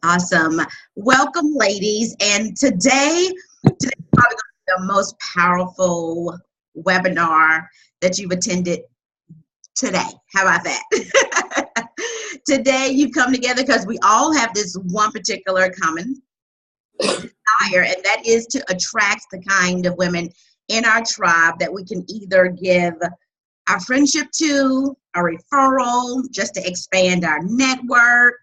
Awesome. Welcome, ladies. And today's probably going to be the most powerful webinar that you've attended today. How about that? Today, you've come together because we all have this one particular common desire, and that is to attract the kind of women in our tribe that we can either give our friendship to, a referral, just to expand our network,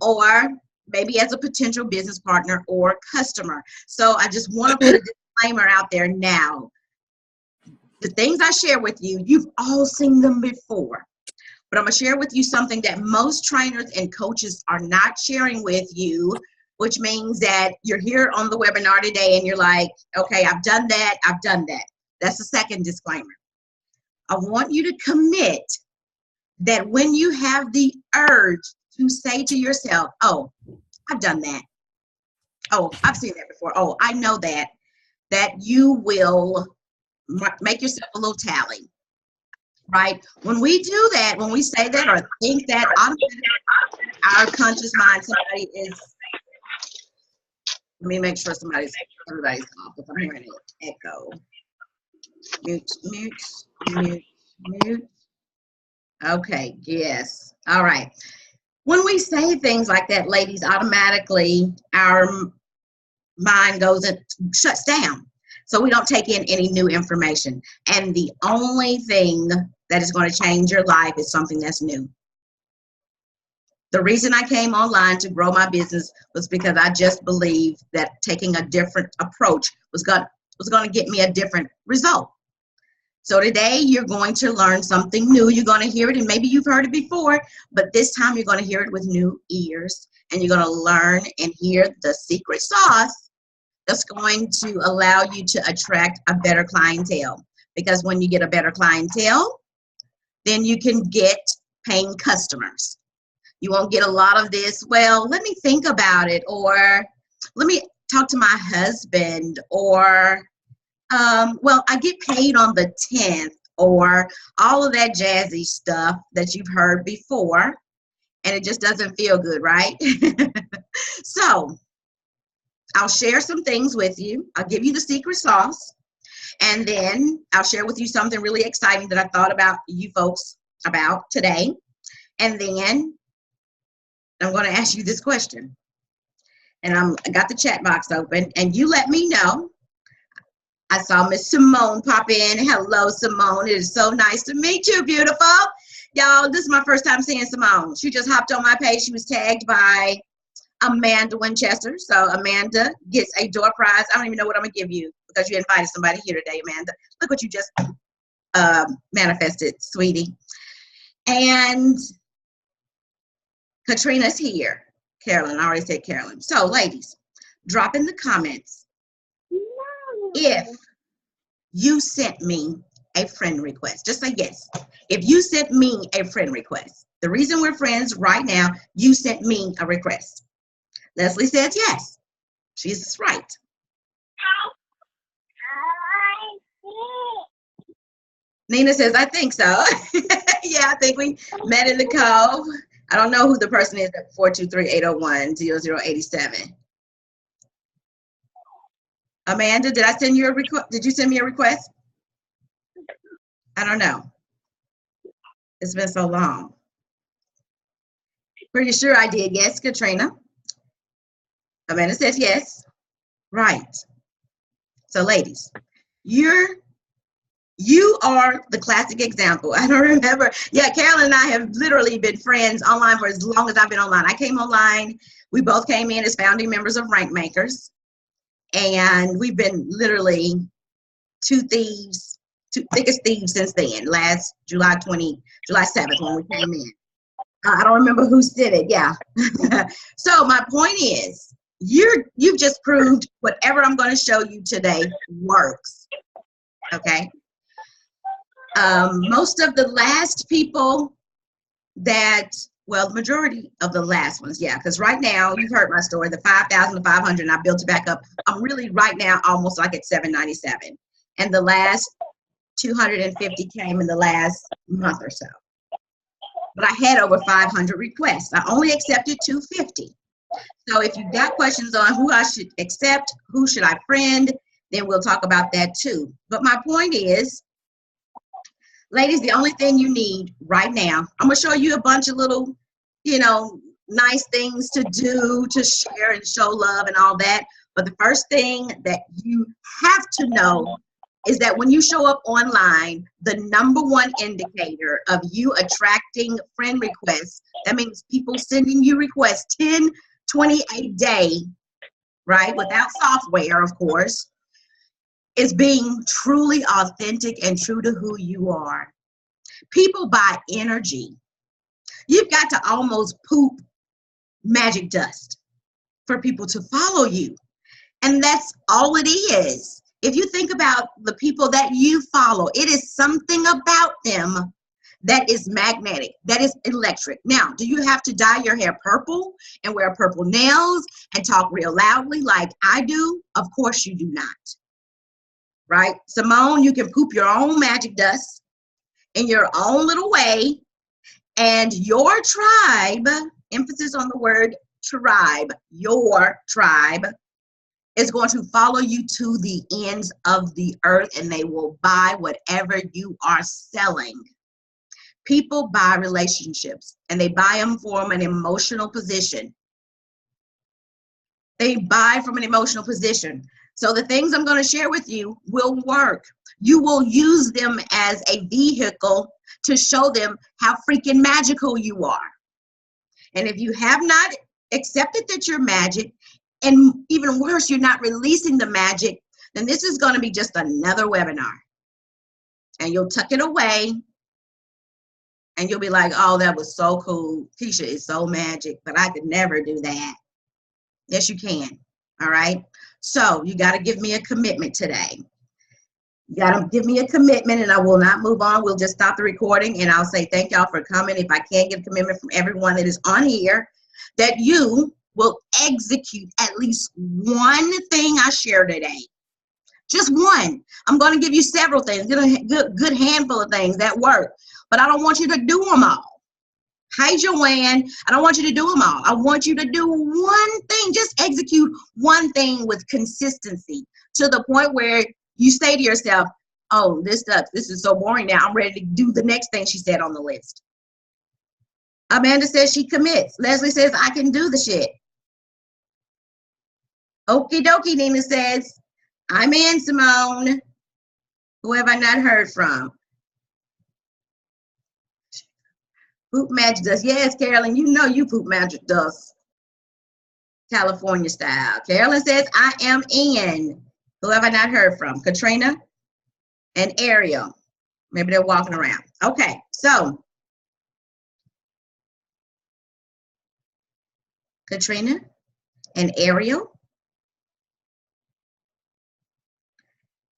or maybe as a potential business partner or customer. So I just want to put a disclaimer out there now. The things I share with you, you've all seen them before. But I'm going to share with you something that most trainers and coaches are not sharing with you, which means that you're here on the webinar today and you're like, okay, I've done that, I've done that. That's the second disclaimer. I want you to commit that when you have the urge to say to yourself, oh, I've done that. Oh, I've seen that before. Oh, I know that you will make yourself a little tally, right? When we do that, when we say that or think that, our conscious mind, somebody is, let me make sure everybody's off if I'm hearing an echo. Mute. Okay, yes. All right. When we say things like that, ladies, automatically our mind goes and shuts down. So we don't take in any new information. And the only thing that is going to change your life is something that's new. The reason I came online to grow my business was because I just believed that taking a different approach was going to get me a different result. So today you're going to learn something new. You're going to hear it, and maybe you've heard it before, but this time you're going to hear it with new ears, and you're going to learn and hear the secret sauce that's going to allow you to attract a better clientele. Because when you get a better clientele, then you can get paying customers. You won't get a lot of this, well, let me think about it, or let me talk to my husband, or well, I get paid on the 10th, or all of that jazzy stuff that you've heard before, and it just doesn't feel good, right? So I'll share some things with you. I'll give you the secret sauce, and then I'll share with you something really exciting that I thought about you folks about today. And then I'm going to ask you this question, and I got the chat box open, and you let me know. I saw Miss Simone pop in. Hello, Simone. It is so nice to meet you, beautiful. Y'all, this is my first time seeing Simone. She just hopped on my page. She was tagged by Amanda Winchester. So Amanda gets a door prize. I don't even know what I'm going to give you because you invited somebody here today, Amanda. Look what you just manifested, sweetie. And Katrina's here. Carolyn, I already said Carolyn. So, ladies, drop in the comments if you sent me a friend request. Just say yes. If you sent me a friend request, the reason we're friends right now, you sent me a request. Leslie says yes. She's right. Nina says, I think so. Yeah, I think we met in the Cove. I don't know who the person is at 423-801-0087. Amanda, did I send you a request? Did you send me a request? I don't know. It's been so long. Pretty sure I did. Yes, Katrina. Amanda says yes. Right. So, ladies, you are the classic example. I don't remember. Yeah, Carolyn and I have literally been friends online for as long as I've been online. I came online. We both came in as founding members of Rank Makers. And we've been literally two thickest thieves since then, last July 7th when we came in. I don't remember who did it, yeah. So my point is, you've just proved whatever I'm going to show you today works, okay? Most of the last people that, well, the majority of the last ones, yeah, because right now, you've heard my story, the 5,000 to 500, and I built it back up. I'm really right now almost like at 797. And the last 250 came in the last month or so. But I had over 500 requests. I only accepted 250. So if you've got questions on who I should accept, who should I friend, then we'll talk about that too. But my point is, ladies, the only thing you need right now, I'm going to show you a bunch of little, nice things to do, to share and show love and all that. But the first thing that you have to know is that when you show up online, the number one indicator of you attracting friend requests, that means people sending you requests 10, 20 a day, right? Without software, of course, is being truly authentic and true to who you are. People buy energy. You've got to almost poop magic dust for people to follow you. And that's all it is. If you think about the people that you follow, it is something about them that is magnetic, that is electric. Now, do you have to dye your hair purple and wear purple nails and talk real loudly like I do? Of course you do not. Right? Simone, you can poop your own magic dust in your own little way, and your tribe, emphasis on the word tribe, your tribe, is going to follow you to the ends of the earth, and they will buy whatever you are selling. People buy relationships, and they buy them from an emotional position. They buy from an emotional position. So the things I'm going to share with you will work. You will use them as a vehicle to show them how freaking magical you are. And if you have not accepted that you're magic, and even worse, you're not releasing the magic, then this is going to be just another webinar. And you'll tuck it away, and you'll be like, oh, that was so cool. Keisha is so magic, but I could never do that. Yes, you can. All right? So you got to give me a commitment today. You got to give me a commitment, and I will not move on. We'll just stop the recording, and I'll say thank y'all for coming. If I can't get a commitment from everyone that is on here, that you will execute at least one thing I share today. Just one. I'm going to give you several things, a good handful of things that work, but I don't want you to do them all. Hi, Joanne. I don't want you to do them all. I want you to do one thing. Just execute one thing with consistency to the point where you say to yourself, oh, this sucks. This is so boring now. I'm ready to do the next thing she said on the list. Amanda says she commits. Leslie says, I can do the shit. Okie dokie, Nina says, I'm in, Simone. Who have I not heard from? Poop magic dust. Yes, Carolyn, you know you poop magic dust. California style. Carolyn says, I am in. Who have I not heard from? Katrina and Ariel. Maybe they're walking around. Okay, so Katrina and Ariel.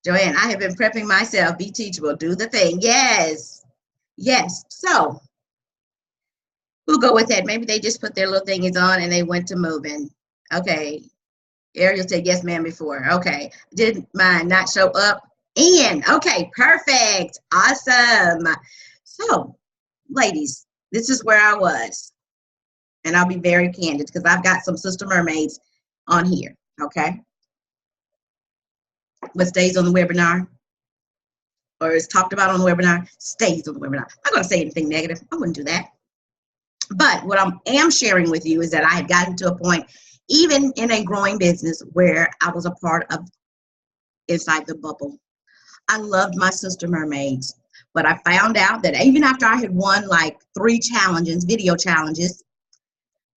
Joanne, I have been prepping myself. Be teachable. Do the thing. Yes. Yes. So we'll go with that. Maybe they just put their little thingies on and they went to moving. Okay. Ariel said yes, ma'am, before. Okay. Did mine not show up? Ian. Okay. Perfect. Awesome. So, ladies, this is where I was. And I'll be very candid because I've got some sister mermaids on here. Okay. What stays on the webinar or is talked about on the webinar stays on the webinar. I'm not going to say anything negative. I wouldn't do that. But what I am sharing with you is that I had gotten to a point, even in a growing business, where I was a part of inside the bubble. I loved my sister mermaids, but I found out that even after I had won like 3 challenges, video challenges,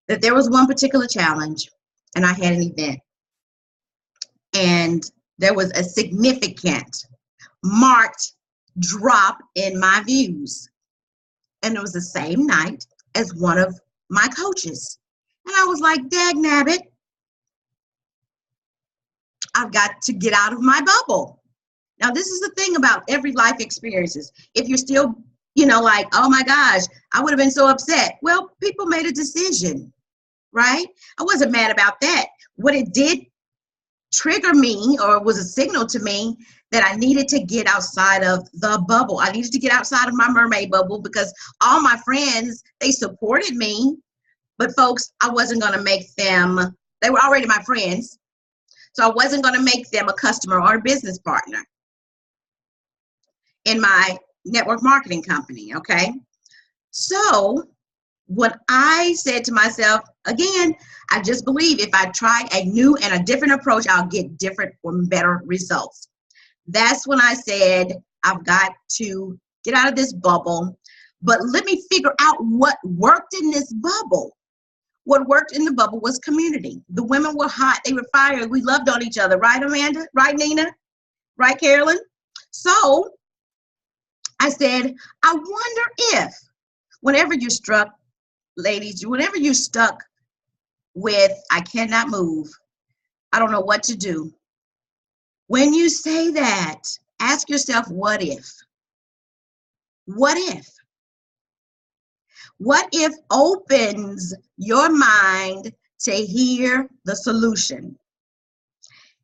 that there was one particular challenge and I had an event. And there was a significant marked drop in my views. And it was the same night as one of my coaches. And I was like, dag nabbit, I've got to get out of my bubble. Now, this is the thing about every life experiences. If you're still, like, oh my gosh, I would have been so upset. Well, people made a decision, right? I wasn't mad about that. What it did trigger me, or was a signal to me, that I needed to get outside of the bubble. I needed to get outside of my mermaid bubble because all my friends, they supported me, But folks, I wasn't going to make them, they were already my friends. So I wasn't going to make them a customer or a business partner in my network marketing company, okay? So what I said to myself, again, I just believe if I try a new and a different approach, I'll get different or better results. That's when I said, I've got to get out of this bubble, but let me figure out what worked in this bubble. What worked in the bubble was community. The women were hot, they were fire, we loved on each other, right, Amanda? Right, Nina? Right, Carolyn? So I said, I wonder if whenever you're struck, ladies, whenever you're stuck with, I cannot move, I don't know what to do. When you say that, ask yourself, what if? What if? What if opens your mind to hear the solution?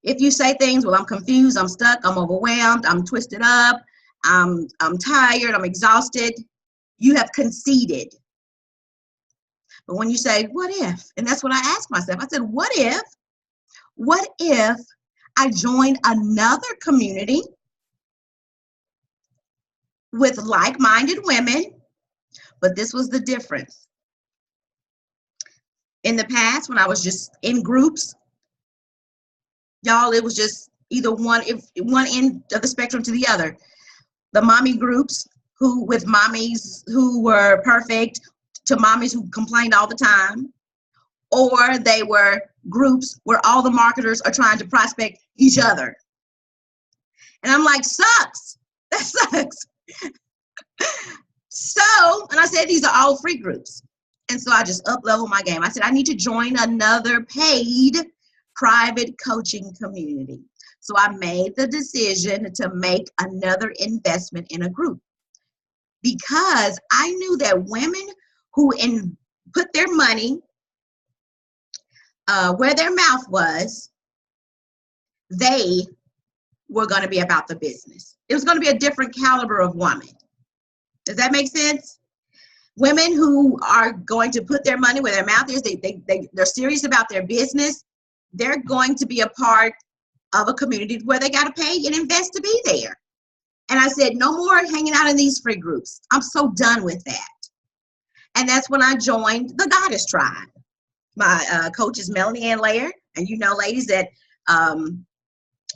If you say things, well, I'm confused, I'm stuck, I'm overwhelmed, I'm twisted up, I'm tired, I'm exhausted, you have conceded. But when you say, what if? And that's what I asked myself. I said, what if I joined another community with like-minded women? But this was the difference. In the past, when I was just in groups, y'all, it was just either one end of the spectrum to the other. The mommy groups with mommies who were perfect to mommies who complained all the time, or they were groups where all the marketers are trying to prospect each other. And I'm like, sucks. That sucks. So, and I said, these are all free groups. And so I just up-leveled my game. I said, I need to join another paid private coaching community. So I made the decision to make another investment in a group because I knew that women who put their money where their mouth was, they were going to be about the business. It was going to be a different caliber of woman. Does that make sense? Women who are going to put their money where their mouth is, they're serious about their business, they're going to be a part of a community where they got to pay and invest to be there. And I said, no more hanging out in these free groups. I'm so done with that. And that's when I joined the Goddess Tribe. My coach is Melanie Ann Laird. And you know, ladies, that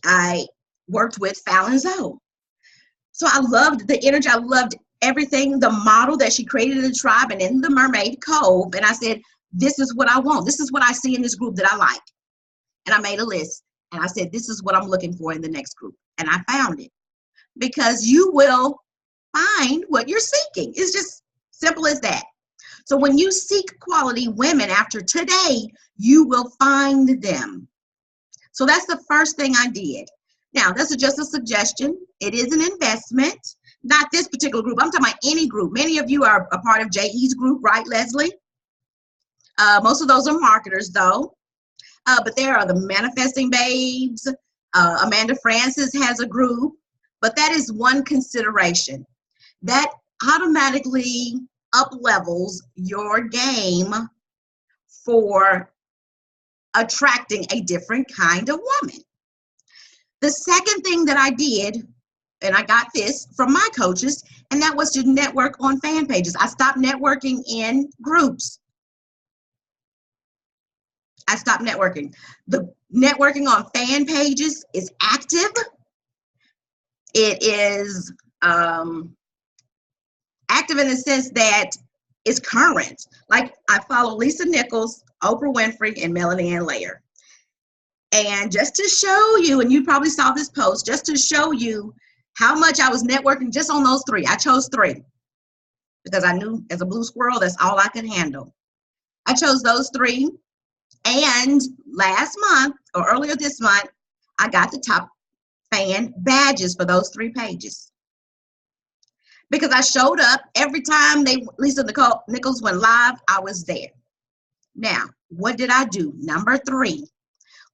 I worked with Fallon Zoe. So I loved the energy. I loved everything, the model that she created in the tribe and in the Mermaid Cove. And I said, this is what I want. This is what I see in this group that I like. And I made a list. And I said, this is what I'm looking for in the next group. And I found it. Because you will find what you're seeking. It's just simple as that. So when you seek quality women after today, you will find them. So that's the first thing I did. Now, that's just a suggestion. It is an investment. Not this particular group. I'm talking about any group. Many of you are a part of J.E.'s group, right, Leslie? Most of those are marketers, though. But there are the Manifesting Babes. Amanda Francis has a group. But that is one consideration. That automatically up-levels your game for attracting a different kind of woman. The second thing that I did, and I got this from my coaches, and that was to network on fan pages. I stopped networking in groups. I stopped networking. The networking on fan pages is active. It is active in the sense that it's current. Like I follow Lisa Nichols, Oprah Winfrey, and Melanie Ann Laird. And just to show you, and you probably saw this post, just to show you how much I was networking just on those three. I chose three because I knew as a blue squirrel, that's all I could handle. I chose those three. And last month or earlier this month, I got the top fan badges for those 3 pages. Because I showed up every time Lisa Nichols went live, I was there. Now, what did I do? Number 3,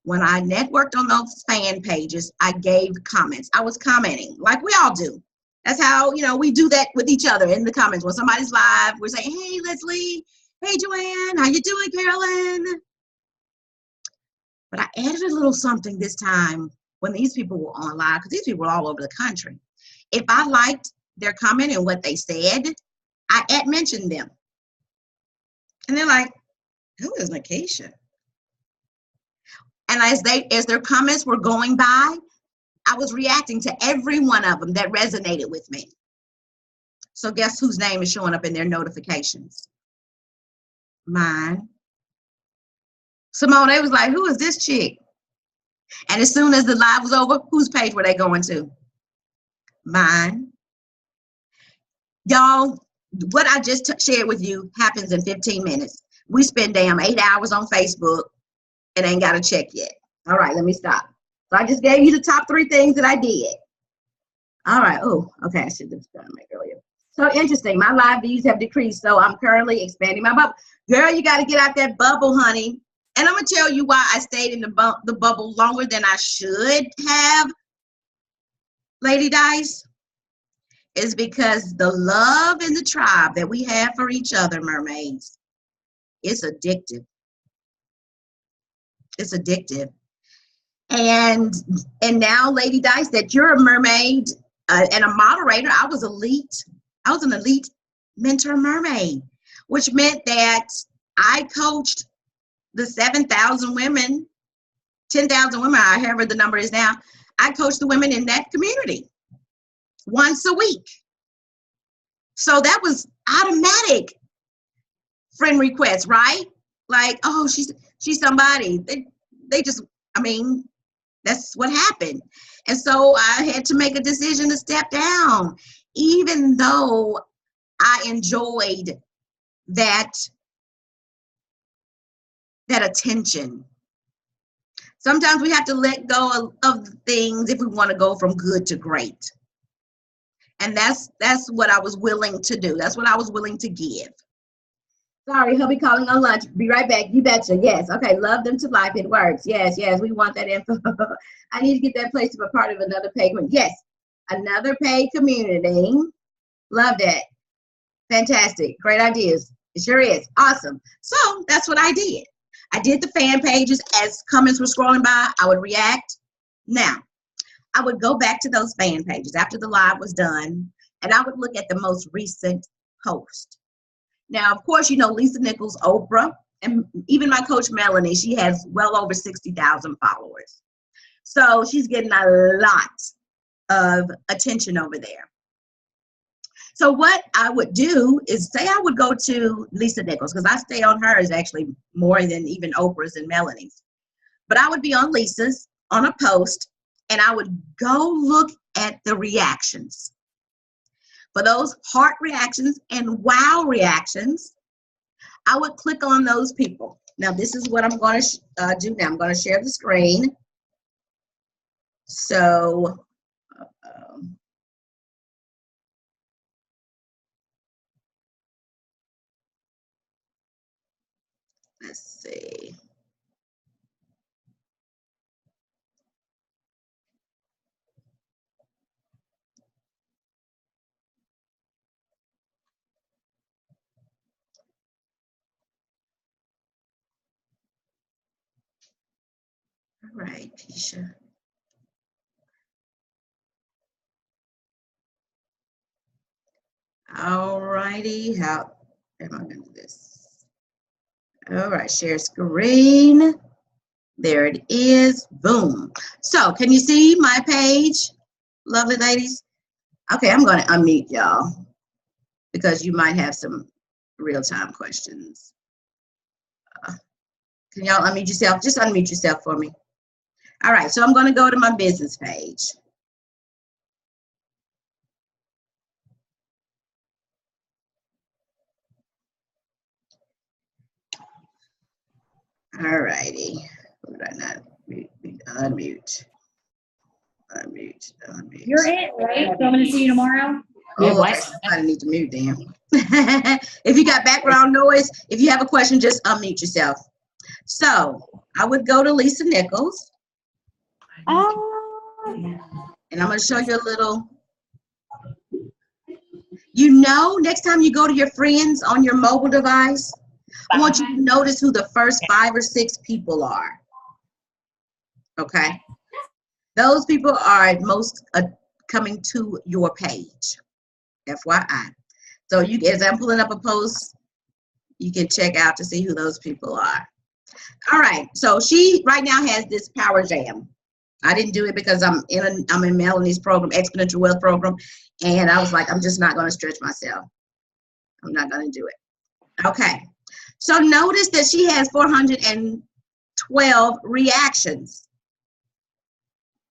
when I networked on those fan pages, I gave comments. I was commenting like we all do. That's how, we do that with each other in the comments. When somebody's live, we're saying, hey, Leslie, Hey, Joanne, how you doing, Carolyn? But I added a little something this time when these people were on live, because these people were all over the country. If I liked their comment and what they said, I mentioned them. And they're like, who is Nakisha? And as their comments were going by, I was reacting to every one of them that resonated with me. So guess whose name is showing up in their notifications? Mine. Simone, they was like, who is this chick? And as soon as the live was over, whose page were they going to? Mine. Y'all, what I just shared with you happens in 15 minutes. We spend damn 8 hours on Facebook and ain't got a check yet. All right, let me stop. So I just gave you the top 3 things that I did. All right. Oh, okay. I should have done it earlier. So interesting. My live views have decreased, so I'm currently expanding my bubble. Girl, you got to get out that bubble, honey. And I'm going to tell you why I stayed in the bubble longer than I should have, Lady Dice, is because the love in the tribe that we have for each other, mermaids, it's addictive. It's addictive. And now, Lady Dice, that you're a mermaid and a moderator, I was an elite mentor mermaid, which meant that I coached the 7,000 women, 10,000 women, however the number is now. I coached the women in that community once a week. So that was automatic friend requests, right? Like, oh, she's somebody. They just, I mean, that's what happened. And so I had to make a decision to step down, even though I enjoyed that attention. Sometimes we have to let go of things if we want to go from good to great. And that's what I was willing to do. That's what I was willing to give. Sorry, hubby calling on lunch. Be right back. You betcha. Yes. Okay. Love them to life. It works. Yes. Yes. We want that info. I need to get that place to be part of another paid community. Yes. Another paid community. Love that. Fantastic. Great ideas. It sure is. Awesome. So that's what I did. I did the fan pages. As comments were scrolling by, I would react. Now, I would go back to those fan pages after the live was done, and I would look at the most recent post. Now, of course, you know Lisa Nichols, Oprah, and even my coach Melanie, she has well over 60,000 followers. So she's getting a lot of attention over there. So what I would do is say I would go to Lisa Nichols, because I stay on hers actually more than even Oprah's and Melanie's. But I would be on Lisa's on a post, and I would go look at the reactions. For those heart reactions and wow reactions, I would click on those people. Now, this is what I'm going to do now. I'm going to share the screen. So, let's see. All right, Keisha. All righty, how am I going to do this? All right, share screen. There it is. Boom. So, can you see my page, lovely ladies? Okay, I'm going to unmute y'all because you might have some real-time questions. Can y'all unmute yourself? Just unmute yourself for me. All right, so I'm going to go to my business page. All righty. Would I not unmute? Unmute. You're it, right? So I'm going to see you tomorrow. Oh, okay. I need to mute them. If you got background noise, if you have a question, just unmute yourself. So I would go to Lisa Nichols. And I'm going to show you a little. You know, next time you go to your friends on your mobile device, I want you to notice who the first 5 or 6 people are. Okay? Those people are most coming to your page. FYI. So as I'm pulling up a post, you can check out to see who those people are. All right. So she right now has this Power Jam. I didn't do it because I'm in Melanie's program, Exponential Wealth program, and I was like, I'm just not going to stretch myself. I'm not going to do it. Okay. So notice that she has 412 reactions.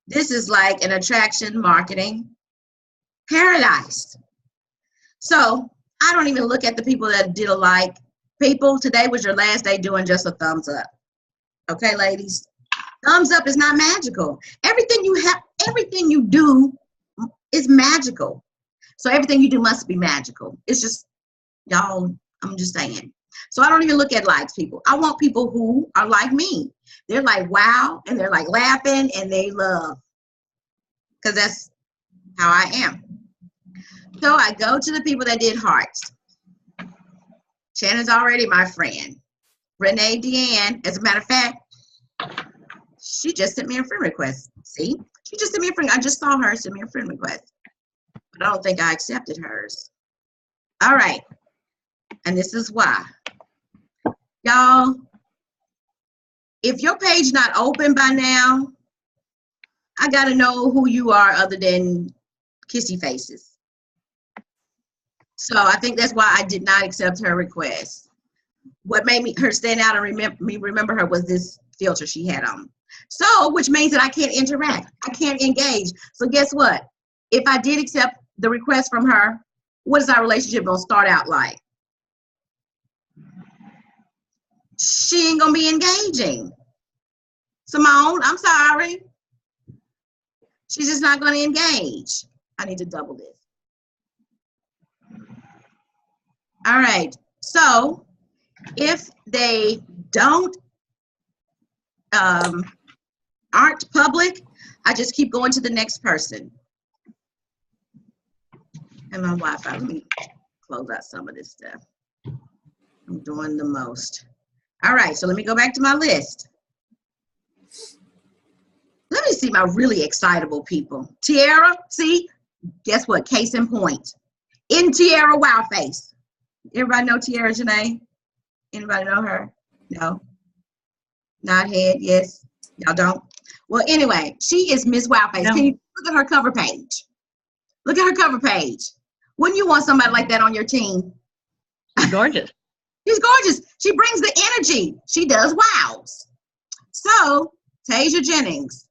This is like an attraction marketing paradise. So I don't even look at the people that did a like. People, today was your last day doing just a thumbs up. Okay, ladies? Thumbs up is not magical. Everything you do is magical. So everything you do must be magical. It's just, y'all, I'm just saying. So I don't even look at likes, people. I want people who are like me. They're like, wow, and they're like laughing, and they love. Because that's how I am. So I go to the people that did hearts. Shannon's already my friend. Renee Deanne, as a matter of fact, she just sent me a friend request. See? She just sent me a friend. I just saw her send me a friend request. But I don't think I accepted hers. All right. And this is why. Y'all, if your page not open by now, I got to know who you are other than kissy faces. So I think that's why I did not accept her request. What made her stand out and remember her was this filter she had on. So, which means that I can't interact. I can't engage. So guess what? If I did accept the request from her, what is our relationship going to start out like? She ain't going to be engaging. Simone, I'm sorry. She's just not going to engage. I need to double this. All right. So if they aren't public, I just keep going to the next person. And my Wi-Fi, let me close out some of this stuff. I'm doing the most. All right, so let me go back to my list. Let me see my really excitable people. Tiara, see, guess what? Case in point. In Tiara Wow Face. Everybody know Tiara Janae? Anybody know her? No? Nod head, yes? Y'all don't? Well, anyway, she is Miss Wowface. No. Can you look at her cover page? Look at her cover page. Wouldn't you want somebody like that on your team? She's gorgeous. She's gorgeous. She brings the energy. She does wows. So, Tasia Jennings.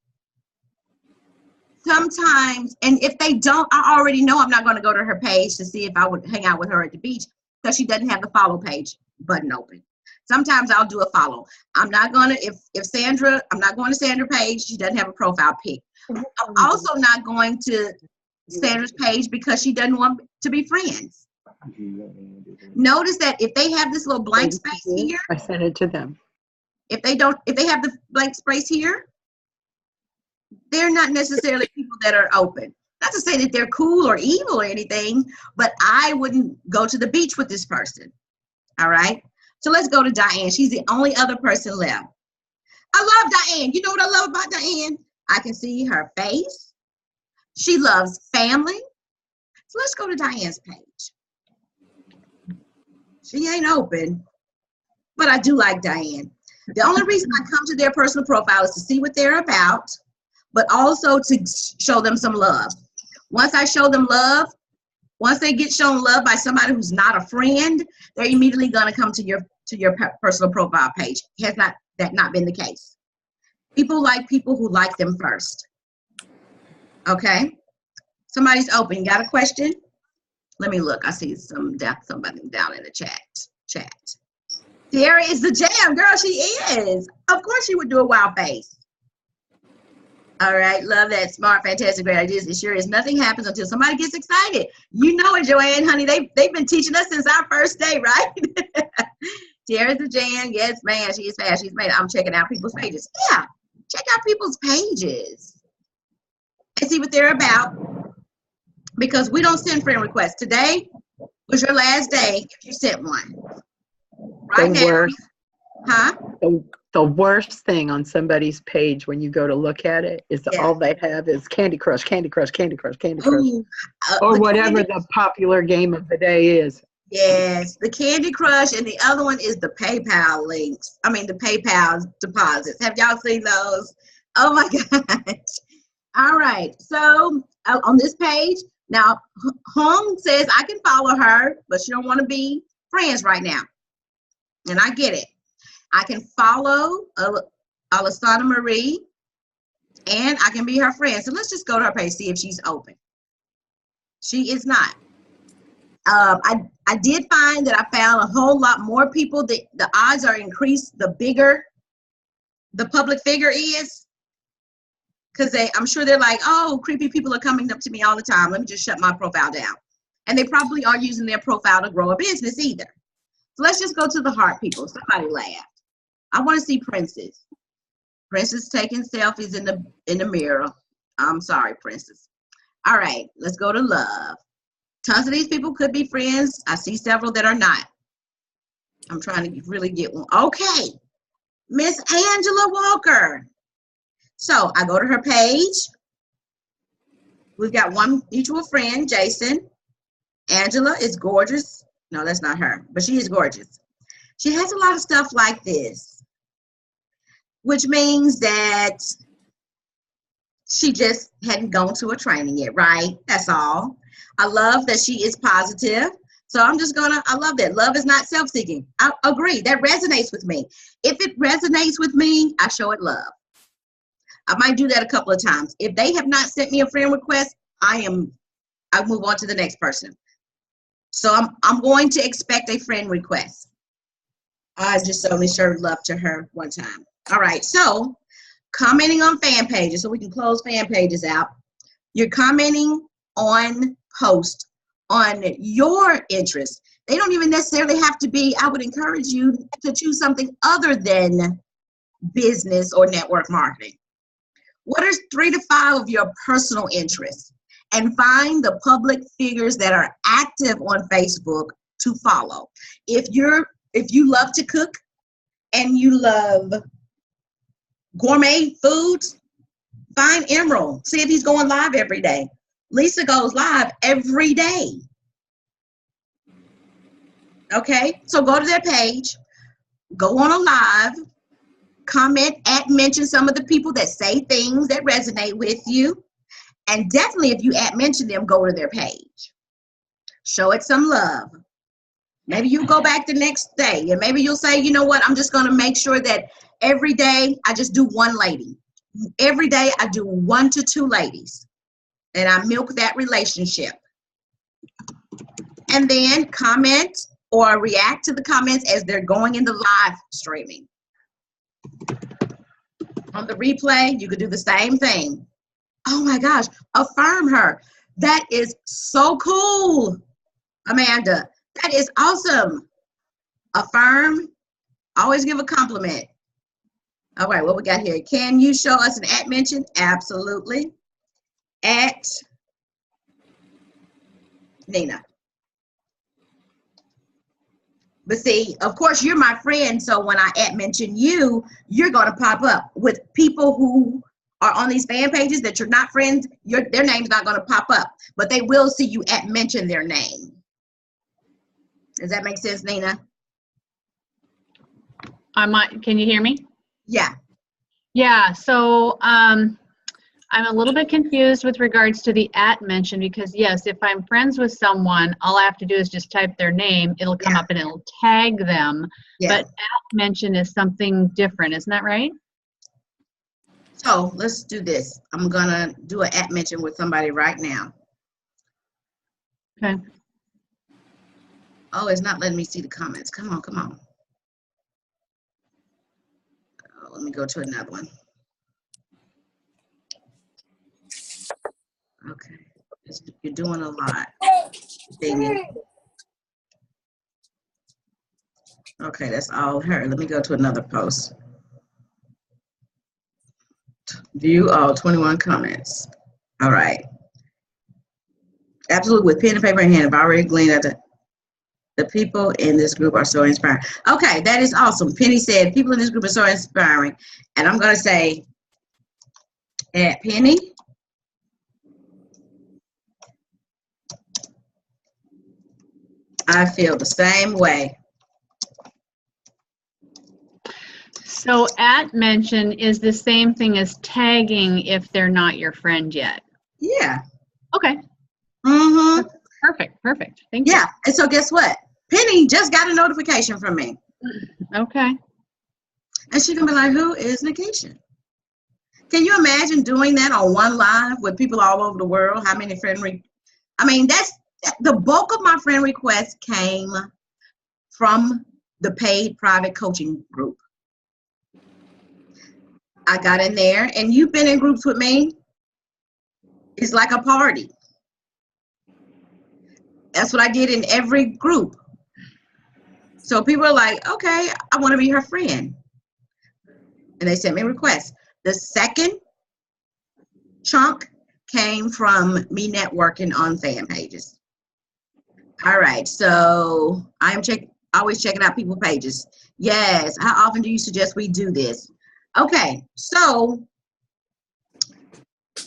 Sometimes, and if they don't, I already know I'm not going to go to her page to see if I would hang out with her at the beach because she doesn't have the follow page button open. Sometimes I'll do a follow. I'm not going to, if Sandra, I'm not going to Sandra's page. She doesn't have a profile pic. I'm also not going to Sandra's page because she doesn't want to be friends. Notice that if they have this little blank space here. I sent it to them. If they have the blank space here, they're not necessarily people that are open. Not to say that they're cool or evil or anything, but I wouldn't go to the beach with this person. All right? So let's go to Diane. She's the only other person left. I love Diane. You know what I love about Diane? I can see her face. She loves family. So let's go to Diane's page. She ain't open, but I do like Diane. The only reason I come to their personal profile is to see what they're about, but also to show them some love. Once I show them love, once they get shown love by somebody who's not a friend, they're immediately going to come to your personal profile page. Has that not been the case? People like people who like them first. Okay? Somebody's open. You got a question? Let me look. I see somebody down in the chat. Tiara is the jam. Girl, she is. Of course she would do a wild face. All right, love that. Smart, fantastic, great ideas. It sure is. Nothing happens until somebody gets excited. You know it, Joanne, honey. They've been teaching us since our first day, right? Tiara's the jam. Yes, man. She is fast. She's made. I'm checking out people's pages. Yeah, check out people's pages and see what they're about. Because we don't send friend requests. Today was your last day if you sent one. Right now. worst, Huh? the worst thing on somebody's page when you go to look at it is Yeah. all they have is Candy Crush, Candy Crush, Candy Crush, Candy Crush, Ooh, or the whatever Candy, the popular game of the day is. yes, the Candy Crush, and the other one is the PayPal links. I mean, the PayPal deposits. Have y'all seen those? Oh my gosh. All right. So on this page, now Hong says I can follow her, but she don't want to be friends right now. And I get it. I can follow Alessandra Marie, and I can be her friend. So let's just go to her page, see if she's open. She is not. I did find that I found a whole lot more people. The odds are increased the bigger the public figure is. Because I'm sure they're like, oh, creepy people are coming up to me all the time. Let me just shut my profile down. And they probably aren't using their profile to grow a business either. So let's just go to the heart people. Somebody laughed. I want to see Princess. Princess taking selfies in the mirror. I'm sorry, Princess. All right, let's go to love. Tons of these people could be friends. I see several that are not. I'm trying to really get one. Okay, Miss Angela Walker. So I go to her page. We've got one mutual friend, Jason. Angela is gorgeous. No, that's not her, but she is gorgeous. She has a lot of stuff like this, which means that she just hadn't gone to a training yet, right? That's all. I love that she is positive. So I'm just gonna, I love that. Love is not self-seeking. I agree, that resonates with me. If it resonates with me, I show it love. I might do that a couple of times. If they have not sent me a friend request, I move on to the next person. So I'm going to expect a friend request. I just only showed love to her one time. All right, so commenting on fan pages, so we can close fan pages out. You're commenting on posts on your interests. They don't even necessarily have to be, I would encourage you to choose something other than business or network marketing. What are 3 to 5 of your personal interests? And find the public figures that are active on Facebook to follow. If you love to cook and you love gourmet foods, find Emerald. See if he's going live every day. Lisa goes live every day. Okay, so go to their page, go on a live, comment, mention some of the people that say things that resonate with you. And definitely if you mention them, go to their page. Show it some love. Maybe you go back the next day and maybe you'll say, you know what, I'm just gonna make sure that every day I just do one lady. Every day I do 1 to 2 ladies. And I milk that relationship. And then comment or react to the comments as they're going into live streaming. On the replay, you could do the same thing. Oh my gosh, affirm her. That is so cool, Amanda. That is awesome. Affirm, always give a compliment. All right, what we got here? Can you show us an mention? Absolutely. Nina. But see, of course, you're my friend, so when I mention you, you're going to pop up. With people who are on these fan pages that you're not friends, their name's not going to pop up, but they will see you mention their name. Does that make sense, Nina? Can you hear me? Yeah. Yeah, so I'm a little bit confused with regards to the mention because yes, if I'm friends with someone, all I have to do is just type their name, it'll come up and it'll tag them. Yeah. But mention is something different, isn't that right? So let's do this. I'm gonna do an mention with somebody right now. Okay. Oh, it's not letting me see the comments. Come on, come on. Oh, let me go to another one. Okay, you're doing a lot. Damien. Okay, that's all her. Let me go to another post. View all 21 comments. All right. Absolutely, with pen and paper in hand, I've already gleaned at The people in this group are so inspiring. Okay, that is awesome. Penny said, people in this group are so inspiring. And I'm going to say, at Penny, I feel the same way. So at mention is the same thing as tagging if they're not your friend yet. Yeah. Okay. Mm-hmm. Perfect. Thank you. Yeah. And so guess what? Penny just got a notification from me. Okay. And she's going to be like, who is Nikisha? Can you imagine doing that on one live with people all over the world? How many that's the bulk of my friend requests came from the paid private coaching group. I got in there, and you've been in groups with me. It's like a party. That's what I did in every group. So people are like, okay, I want to be her friend. And they sent me requests. The second chunk came from me networking on fan pages. All right, so I'm always checking out people's pages. Yes, how often do you suggest we do this? Okay, so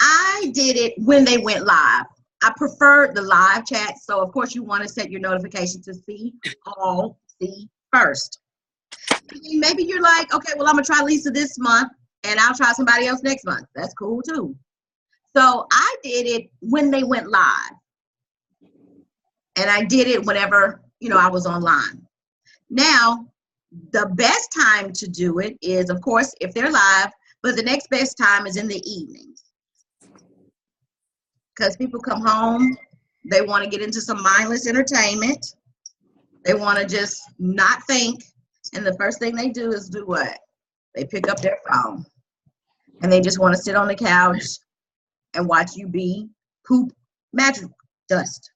I did it when they went live. I preferred the live chat, so of course you want to set your notification to see first. Maybe you're like, okay, well, I'm going to try Lisa this month, and I'll try somebody else next month. That's cool, too. So I did it when they went live. And I did it whenever, I was online. Now, the best time to do it is, of course, if they're live, but the next best time is in the evenings. Because people come home, they want to get into some mindless entertainment. They want to just not think. And the first thing they do is do what? They pick up their phone. And they just want to sit on the couch and watch you poop mattress dust.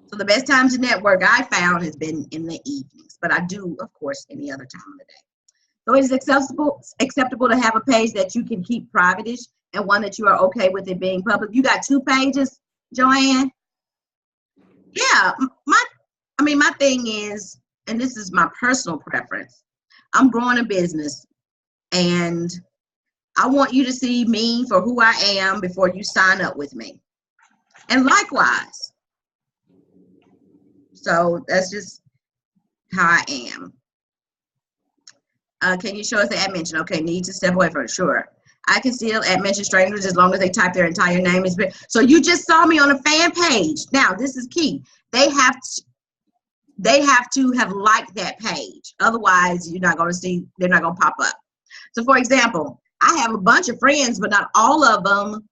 So the best time to network I found has been in the evenings, but I do, of course, any other time of the day. So it is acceptable to have a page that you can keep private-ish and one that you are okay with it being public. You got 2 pages, Joanne? Yeah, my thing is, and this is my personal preference, I'm growing a business, and I want you to see me for who I am before you sign up with me. And likewise. So that's just how I am. Can you show us the at mention? Okay, need to step away from it. Sure. I can still at mention strangers as long as they type their entire name. So you just saw me on a fan page. Now, this is key. They have to have liked that page. Otherwise, you're not going to see, they're not going to pop up. So, for example, I have a bunch of friends, but not all of them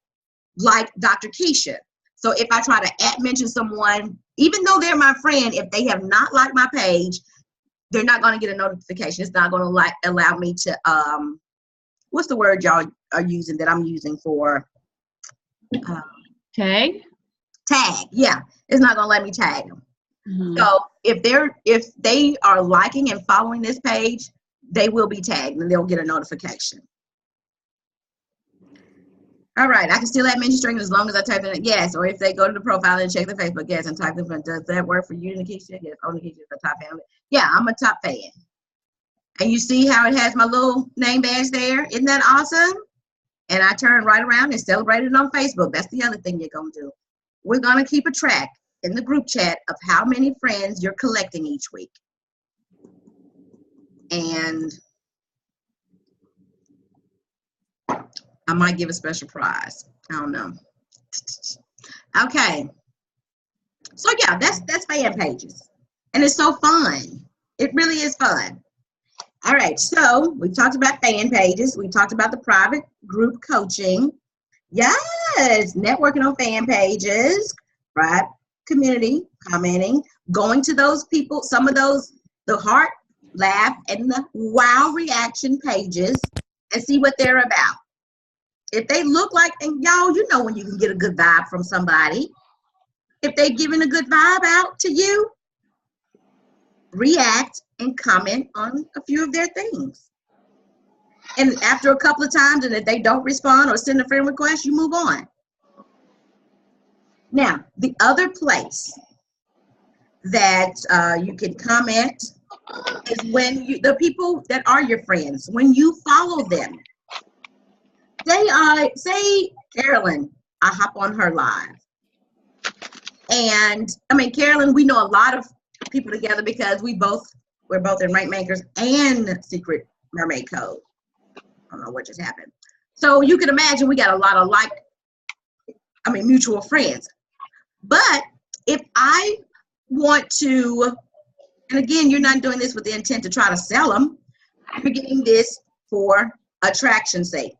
like Dr. Keisha. So if I try to at mention someone, even though they're my friend, if they have not liked my page, they're not going to get a notification. It's not going to allow me to, what's the word y'all are using that I'm using for? Tag? Tag, yeah. It's not going to let me tag them. Mm-hmm. So if they are liking and following this page, they will be tagged and they'll get a notification. All right, I can still at mention strangers as long as I type in it, yes, or if they go to the profile and check the Facebook, yes, and type them in. Does that work for you, Nikisha? Yes, Nikisha is a top fan. Yeah, I'm a top fan. And you see how it has my little name badge there? Isn't that awesome? And I turn right around and celebrate it on Facebook. That's the other thing you're going to do. We're going to keep a track in the group chat of how many friends you're collecting each week. And I might give a special prize. I don't know. Okay. So yeah, that's fan pages. And it's so fun. It really is fun. All right, so we talked about fan pages. We talked about the private group coaching. Yes, networking on fan pages, right? Community, commenting, going to those people, some of those, the heart, laugh, and the wow reaction pages and see what they're about. If they look like, and y'all, you know when you can get a good vibe from somebody. If they're giving a good vibe out to you, react and comment on a few of their things. And after a couple of times, and if they don't respond or send a friend request, you move on. Now, the other place that you can comment is when the people that are your friends, when you follow them, say Carolyn, I hop on her live. And I mean, Carolyn, we know a lot of people together because we're both in Rank Makers and Secret Mermaid Code. I don't know what just happened. So you can imagine we got a lot of mutual friends. But if I want to, and again, you're not doing this with the intent to try to sell them, you're getting this for attraction's sake.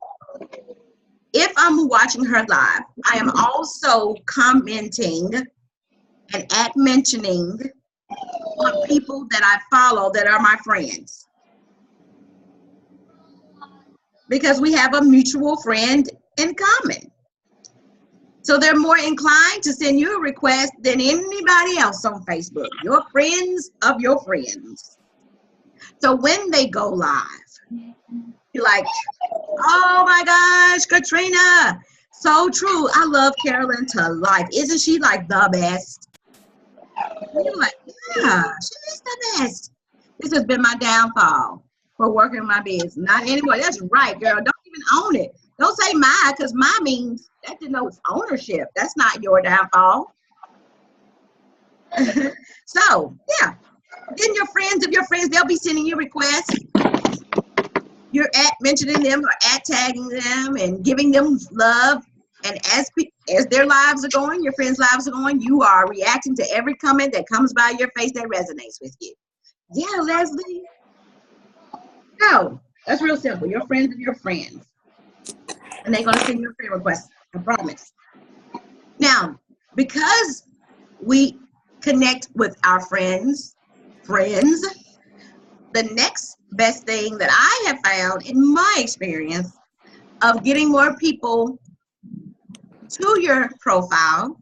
If I'm watching her live, I am also commenting and mentioning on people that I follow that are my friends. Because we have a mutual friend in common. So they're more inclined to send you a request than anybody else on Facebook. Your friends of your friends. So when they go live, you're like, oh my gosh, Katrina, so true. I love Carolyn to life. Isn't she like the best? And you're like, yeah, she is the best. This has been my downfall for working my business. Not anymore. That's right, girl. Don't even own it. Don't say my, because my means that denotes ownership. That's not your downfall. So, yeah. Then your friends of your friends, they'll be sending you requests. You're mentioning them or tagging them and giving them love. And as their lives are going, your friends' lives are going, you are reacting to every comment that comes by your face that resonates with you. Yeah, Leslie. No, that's real simple. Your friends of your friends. And they're going to send you a friend request. I promise. Now, because we connect with our friends, the next best thing that I have found in my experience of getting more people to your profile,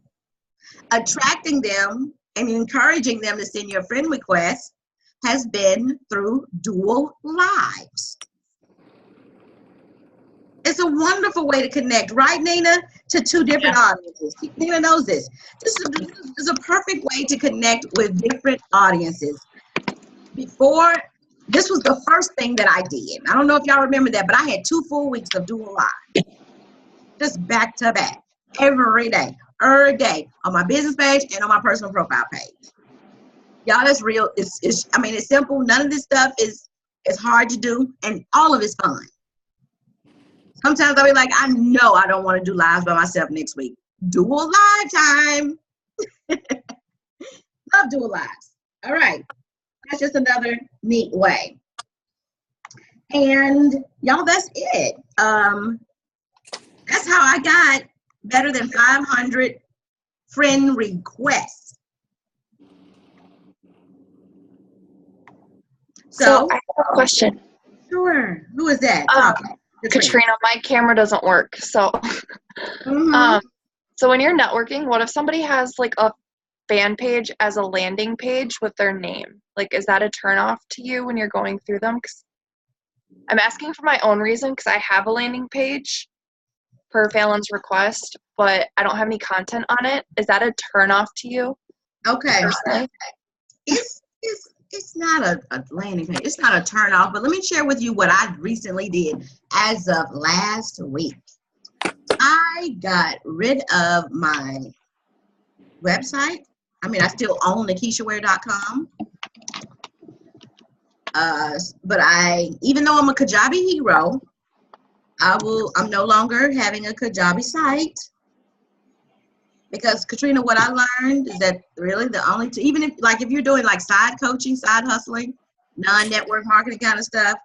attracting them and encouraging them to send you a friend request has been through dual lives. It's a wonderful way to connect, right, Nina? To two different audiences. Nina knows this. This is a perfect way to connect with different audiences. Before, this was the first thing that I did. I don't know if y'all remember that, but I had 2 full weeks of dual live. Just back to back, every day on my business page and on my personal profile page. Y'all, that's real. It's simple. None of this stuff is hard to do, and all of it's fun. Sometimes I'll be like, I know I don't want to do lives by myself next week. Dual live time. Love dual lives. All right. That's just another neat way. And y'all, that's it. That's how I got better than 500 friend requests. So I have a question. Sure. Who is that? Katrina, my camera doesn't work. So, so when you're networking, what if somebody has like a fan page as a landing page with their name? Like, is that a turnoff to you when you're going through them? 'Cause I'm asking for my own reason because I have a landing page per Fallon's request, but I don't have any content on it. Is that a turnoff to you? Okay. Personally? It's not a landing page. It's not a turn off, but let me share with you what I recently did as of last week. I got rid of my website. I still own NakeishaWear.com. But even though I'm a Kajabi hero, I'm no longer having a Kajabi site. Because Katrina, what I learned is that really the only two, even if you're doing like side coaching, side hustling, non-network marketing kind of stuff,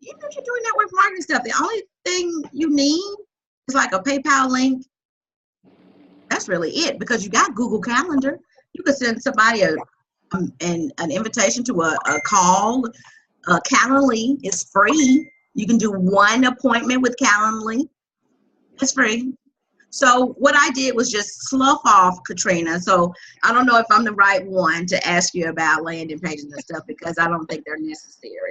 even if you're doing network marketing stuff, the only thing you need is like a PayPal link. That's really it, because you got Google Calendar. You could send somebody an invitation to a call. Calendly is free. You can do one appointment with Calendly. It's free. So what I did was just slough off Katrina. So I don't know if I'm the right one to ask you about landing pages and stuff, because I don't think they're necessary.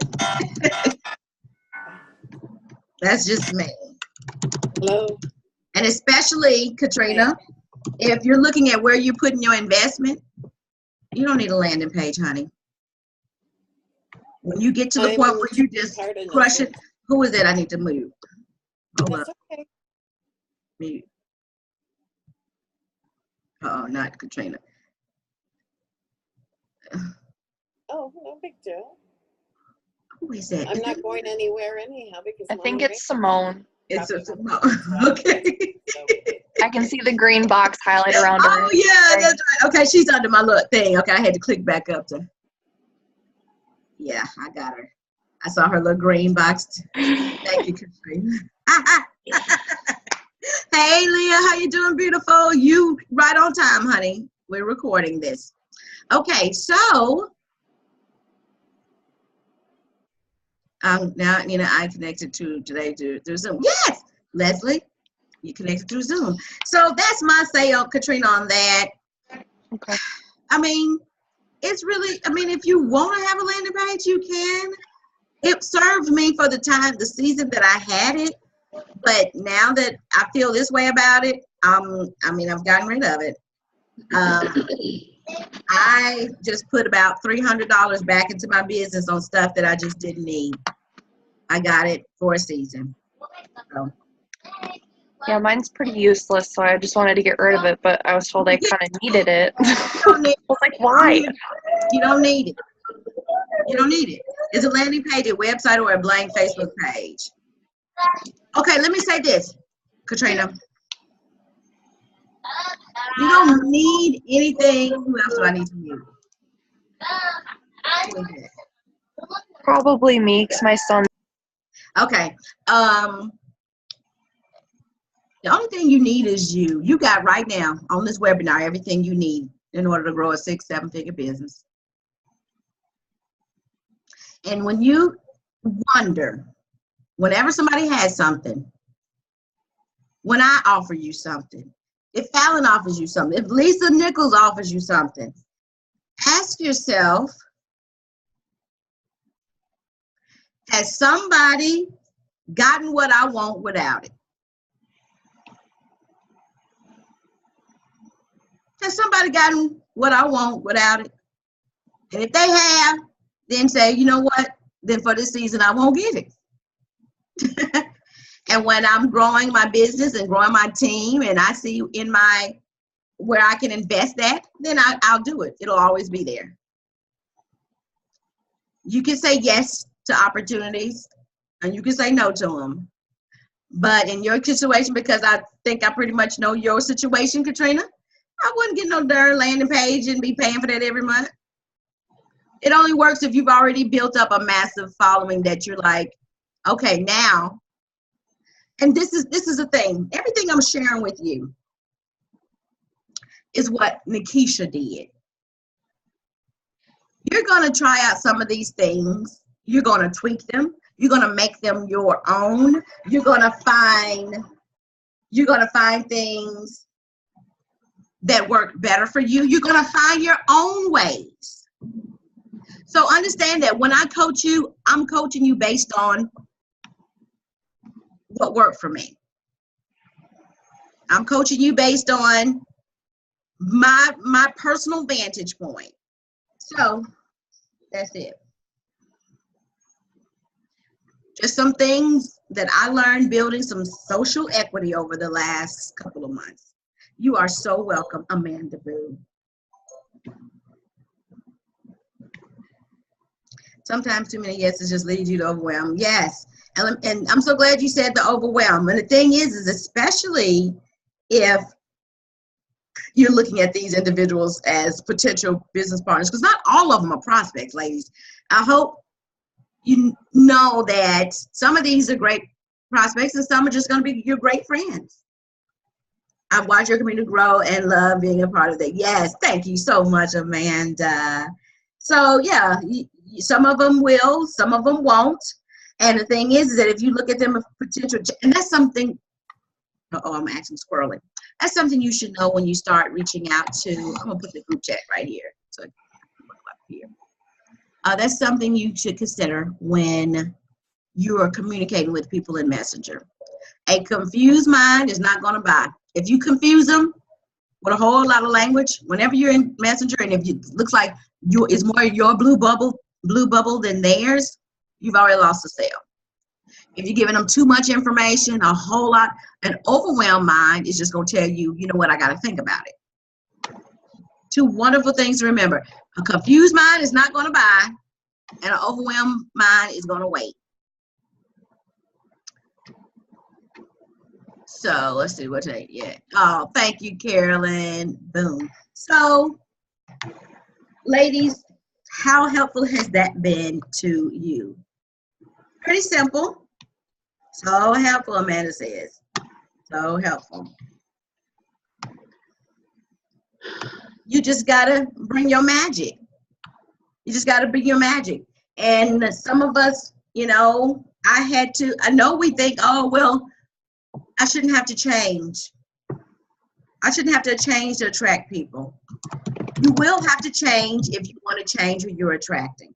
That's just me. Hello. And especially, Katrina, if you're looking at where you're putting your investment, You don't need a landing page, honey. When you get to the I'm point where you just hard enough. crush it, who is it I need to move? Hold That's up. okay. Mute. Oh, not Katrina. Oh, no big deal. Who is that? I'm not going anywhere anyhow because I think Mommy it's Simone. It's a, Ray- no. Okay. So, I can see the green box highlight around her. Oh yeah, that's right. Okay, she's under my little thing. Okay, I had to click back up to. Yeah, I got her. I saw her little green box. Thank you, Katrina. Hey, Leah, how you doing, beautiful? You right on time, honey. We're recording this. Okay, so now I connected to today through Zoom. Yes, Leslie, you connected through Zoom. So that's my say on Katrina on that. Okay. I mean, it's really, if you want to have a landing page, you can. It served me for the season that I had it. But now that I feel this way about it, I've gotten rid of it. I just put about $300 back into my business on stuff that I just didn't need. I got it for a season. So. Yeah, mine's pretty useless, so I just wanted to get rid of it, but I was told I kind of needed it. I don't need was like, why? You don't need it. You don't need it. It's a landing page, a website, or a blank Facebook page. Okay, let me say this, Katrina. You don't need anything. Who else do I need to mute? Probably me, because my son. Okay. The only thing you need is you. You got right now on this webinar everything you need in order to grow a 6-7 figure business. And when you wonder, whenever somebody has something, when I offer you something, if Fallon offers you something, if Lisa Nichols offers you something, ask yourself, has somebody gotten what I want without it? Has somebody gotten what I want without it? And if they have, then say, you know what? Then for this season, I won't get it. And when I'm growing my business and growing my team and I see where I can invest that, then I'll do it. It'll always be there. You can say yes to opportunities and you can say no to them. But in your situation, because I think I pretty much know your situation, Katrina, I wouldn't get no darn landing page and be paying for that every month. It only works if you've already built up a massive following that you're like, okay, now. And this is the thing. Everything I'm sharing with you is what Nikisha did. You're going to try out some of these things. You're going to tweak them. You're going to make them your own. You're going to find things that work better for you. You're going to find your own ways. So understand that when I coach you, I'm coaching you based on what worked for me. I'm coaching you based on my personal vantage point. So that's it. Just some things that I learned building some social equity over the last couple of months. You are so welcome, Amanda Boo. Sometimes too many yeses just leads you to overwhelm. Yes. And I'm so glad you said the overwhelm. And the thing is especially if you're looking at these individuals as potential business partners, because not all of them are prospects, ladies. I hope you know that some of these are great prospects and some are just going to be your great friends. I've watched your community grow and love being a part of that. Yes, thank you so much, Amanda. So yeah, some of them will, some of them won't. And the thing is that if you look at them as potential, and that's something, I'm actually squirreling. That's something you should know when you start reaching out to, I'm gonna put the group chat right here. So up here. That's something you should consider when you are communicating with people in Messenger. A confused mind is not gonna buy. If you confuse them, with a whole lot of language. Whenever you're in Messenger, and if it looks like it's more your blue bubble than theirs, you've already lost the sale. If you're giving them too much information, a whole lot, an overwhelmed mind is just going to tell you, you know what, I got to think about it. Two wonderful things to remember. A confused mind is not going to buy, and an overwhelmed mind is going to wait. So let's see what's that. Yeah. Oh, thank you, Carolyn. Boom. So, ladies, how helpful has that been to you? Pretty simple. So helpful, Amanda says. So helpful. You just gotta bring your magic. You just gotta bring your magic. And some of us, you know, I know we think, oh, well, I shouldn't have to change. I shouldn't have to change to attract people. You will have to change if you want to change who you're attracting.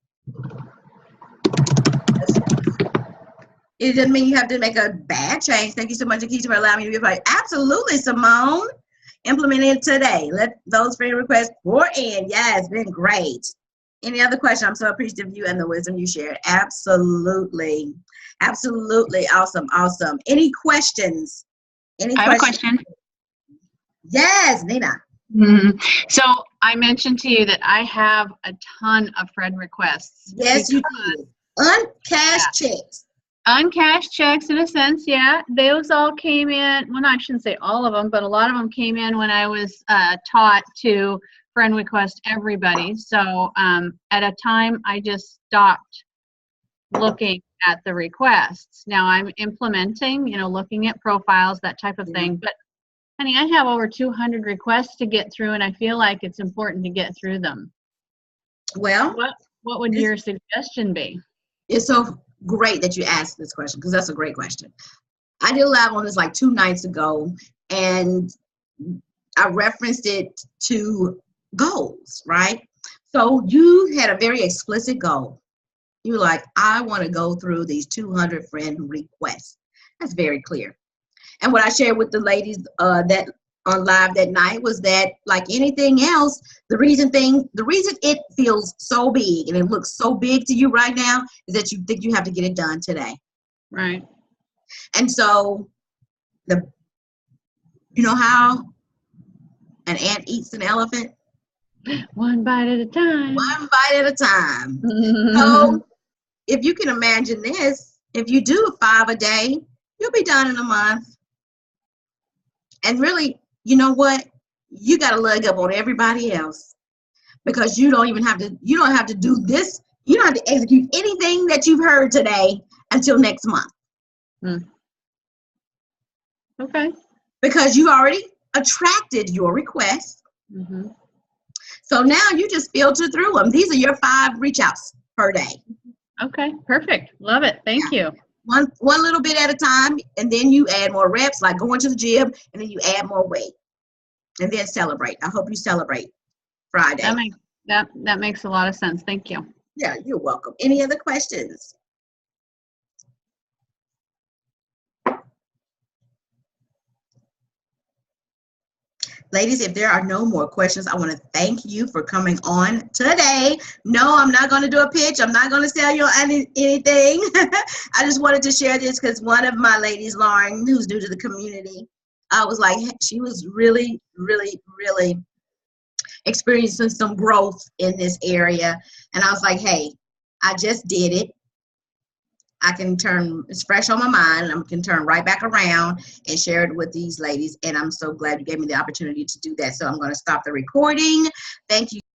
It doesn't mean you have to make a bad change. Thank you so much, Akisha, for allowing me to be a part. Absolutely, Simone. Implement it today. Let those friend requests pour in. Yeah, it's been great. Any other question? I'm so appreciative of you and the wisdom you shared. Absolutely. Absolutely. Awesome. Awesome. Any questions? I have a question. Yes, Nina. So I mentioned to you that I have a ton of friend requests. Yes, you did. Uncashed checks. Uncashed checks, in a sense, yeah. Those all came in. Well, I shouldn't say all of them, but a lot of them came in when I was taught to friend request everybody. So at a time, I just stopped looking at the requests. Now I'm implementing, you know, looking at profiles, that type of thing. But honey, I have over 200 requests to get through, and I feel like it's important to get through them. Well, what would your suggestion be? It's so great that you asked this question, because that's a great question. I did a live on this like 2 nights ago, and I referenced it to goals, right? So you had a very explicit goal. You were like, I want to go through these 200 friend requests. That's very clear. And what I shared with the ladies that on live that night was that, like anything else, the reason it feels so big and it looks so big to you right now is that you think you have to get it done today. Right. And so you know how an ant eats an elephant? One bite at a time. One bite at a time. So if you can imagine this, if you do 5 a day, you'll be done in a month. And really, you know what? You got a leg up on everybody else, because you don't have to do this. You don't have to execute anything that you've heard today until next month. Okay. Because you already attracted your request. So now you just filter through them. These are your 5 reach outs per day. Okay, perfect. Love it. Thank you. One little bit at a time, and then you add more reps, like going to the gym, and then you add more weight, and then celebrate. I hope you celebrate Friday. That makes a lot of sense. Thank you. Yeah, you're welcome. Any other questions? Ladies, if there are no more questions, I want to thank you for coming on today. No, I'm not going to do a pitch. I'm not going to sell you anything. I just wanted to share this because one of my ladies, Lauren, who's new to the community, was like, she was really, really, really experiencing some growth in this area. And I was like, hey, I just did it. It's fresh on my mind, and I can turn right back around and share it with these ladies. And I'm so glad you gave me the opportunity to do that. So I'm going to stop the recording. Thank you